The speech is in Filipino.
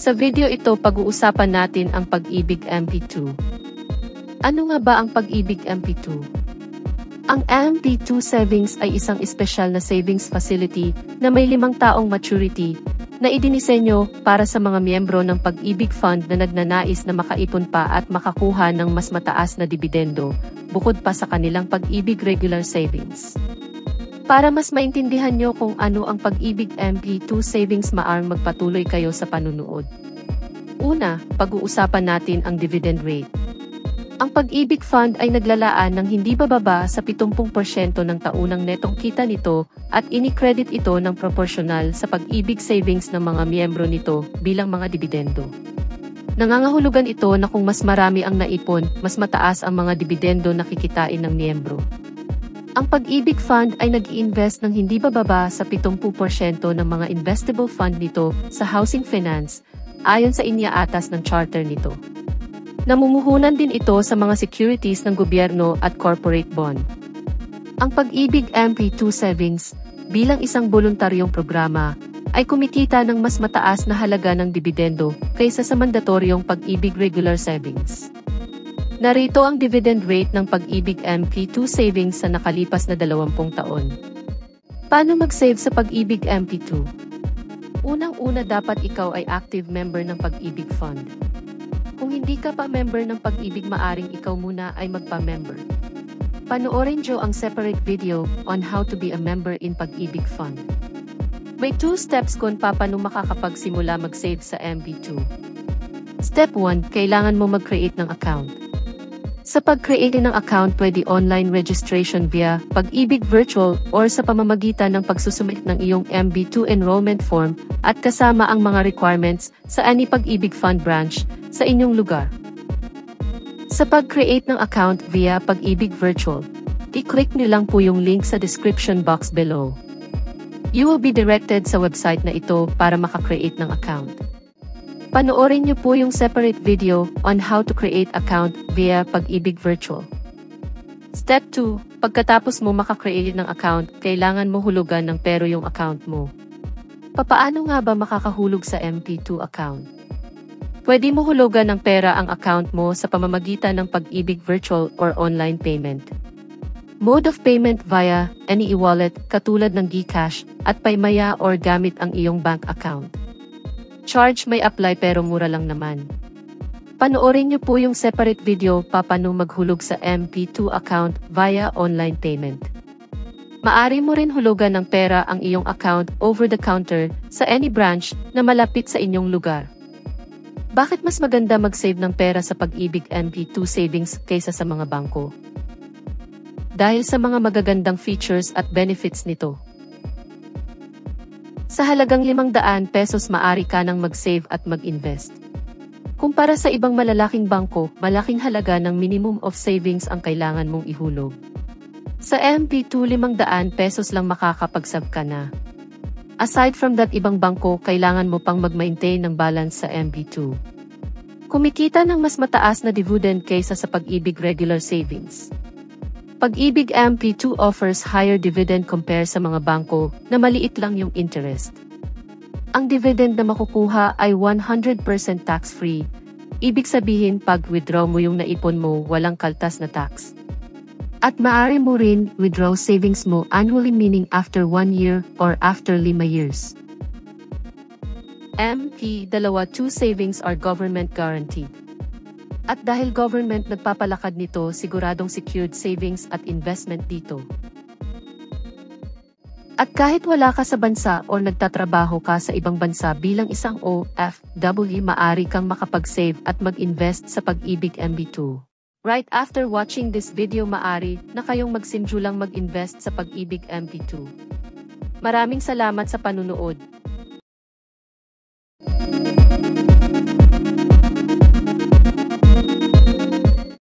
Sa video ito pag-uusapan natin ang Pag-ibig MP2. Ano nga ba ang Pag-ibig MP2? Ang MP2 Savings ay isang espesyal na savings facility na may 5 taong maturity na idinisenyo para sa mga miyembro ng Pag-ibig Fund na nagnanais na makaipon pa at makakuha ng mas mataas na dibidendo bukod pa sa kanilang Pag-ibig Regular Savings. Para mas maintindihan nyo kung ano ang Pag-ibig MP2 Savings, maaring magpatuloy kayo sa panunood. Una, pag-uusapan natin ang dividend rate. Ang Pag-ibig Fund ay naglalaan ng hindi bababa sa 70% ng taunang netong kita nito at ini-credit ito ng proporsyonal sa Pag-ibig Savings ng mga miyembro nito bilang mga dibidendo. Nangangahulugan ito na kung mas marami ang naipon, mas mataas ang mga dibidendo na kikitain ng miyembro. Ang Pag-ibig Fund ay nag-i-invest ng hindi bababa sa 70% ng mga investable fund nito sa housing finance, ayon sa iniaatas ng charter nito. Namumuhunan din ito sa mga securities ng gobyerno at corporate bond. Ang Pag-ibig MP2 Savings, bilang isang voluntaryong programa, ay kumikita ng mas mataas na halaga ng dibidendo kaysa sa mandatoryong Pag-ibig Regular Savings. Narito ang dividend rate ng Pag-ibig MP2 Savings sa nakalipas na 20 taon. Paano mag-save sa Pag-ibig MP2? Unang-una, dapat ikaw ay active member ng Pag-ibig Fund. Kung hindi ka pa member ng Pag-ibig, maaring ikaw muna ay magpa-member. Panoorin nyo ang separate video on how to be a member in Pag-ibig Fund. May 2 steps kung paano makakapagsimula mag-save sa MP2. Step 1, kailangan mo mag-create ng account. Sa pag-create ng account, pwede online registration via Pag-ibig Virtual or sa pamamagitan ng pagsusubmit ng iyong MB2 enrollment form at kasama ang mga requirements sa any Pag-ibig Fund branch sa inyong lugar. Sa pag-create ng account via Pag-ibig Virtual, i-click niyo lang po yung link sa description box below. You will be directed sa website na ito para makakreate ng account. Panoorin niyo po yung separate video on how to create account via Pag-ibig Virtual. Step 2, pagkatapos mo makakreate ng account, kailangan mo hulugan ng pero yung account mo. Papaano nga ba makakahulog sa MP2 account? Pwede mo hulugan ng pera ang account mo sa pamamagitan ng Pag-ibig Virtual or online payment. Mode of payment via any e-wallet katulad ng GCash at Paymaya or gamit ang iyong bank account. Charge may apply pero mura lang naman. Panoorin niyo po yung separate video paano maghulog sa MP2 account via online payment. Maari mo rin hulugan ng pera ang iyong account over the counter sa any branch na malapit sa inyong lugar. Bakit mas maganda mag-save ng pera sa Pag-ibig MP2 Savings kaysa sa mga bangko? Dahil sa mga magagandang features at benefits nito. Sa halagang 500 pesos maari ka nang mag-save at mag-invest. Kumpara sa ibang malalaking bangko, malaking halaga ng minimum of savings ang kailangan mong ihulog. Sa MP2 500 pesos lang makakapag-save ka na. Aside from that, ibang bangko kailangan mo pang mag-maintain ng balance sa MP2. Kumikita ng mas mataas na dividend kaysa sa Pag-ibig Regular Savings. Pag-ibig MP2 offers higher dividend compare sa mga bangko na maliit lang yung interest. Ang dividend na makukuha ay 100% tax-free. Ibig sabihin pag-withdraw mo yung naipon mo, walang kaltas na tax. At maaari mo rin withdraw savings mo annually, meaning after 1 year or after 5 years. MP2 savings are government guaranteed. At dahil government nagpapalakad nito, siguradong secured savings at investment dito. At kahit wala ka sa bansa o nagtatrabaho ka sa ibang bansa bilang isang OFW, maari kang makapag-save at mag-invest sa Pag-ibig MP2. Right after watching this video, maari na kayong magsimjulang mag-invest sa Pag-ibig MP2. Maraming salamat sa panunood.